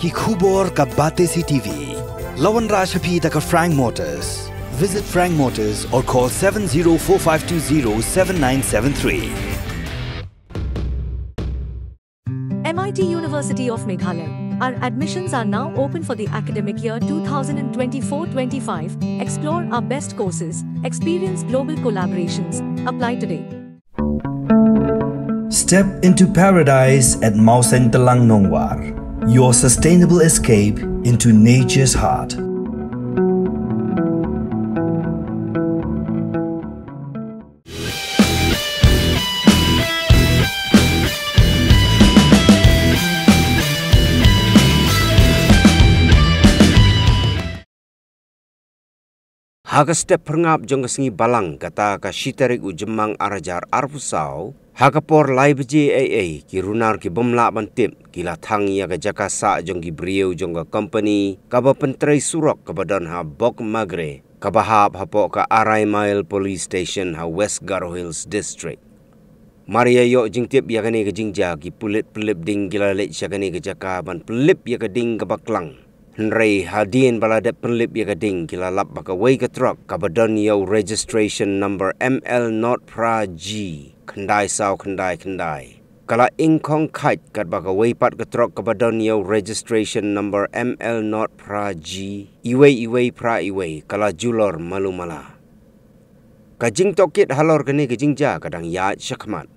ki khubor ka bate si TV. Lawan Rashaphi da ka Frank Motors. Visit Frank Motors or call 7045207973. MIT University of Meghalaya. Our admissions are now open for the academic year 2024-25. Explore our best courses, experience global collaborations. Apply today. Step into paradise at Mausen Telang Nongwar, your sustainable escape into nature's heart. Haga step perngap jong kesengi balang kata ka shitarik ujemang arajar arpusau. Haga por lai beje ki runar ki bomla bantip kila Thang ya ka Jaka sa jong ki Briew jong ka Kompeni ka ba Pyntrei Surok ka badan ha bok magre ka bahap hapo ka Arai Mile Police Station ha West Garo Hills District. Maria yo jing tip ya kani ka jingja ki pulit ding gila lech ya kani ka Jaka ban pelip ya ka ding ka baklang. Pyntrei hadien baladat penlip ya gading kila lap baka way ka Trok ka badan yo registration number ML not pra G kendai sau kendai kala ingkong kait kat baka way pat ka Trok ka badan yo registration number ML not pra G iway pra iway kala julor malumala kajing tokit halor kani kajing ja kadang ya syakmat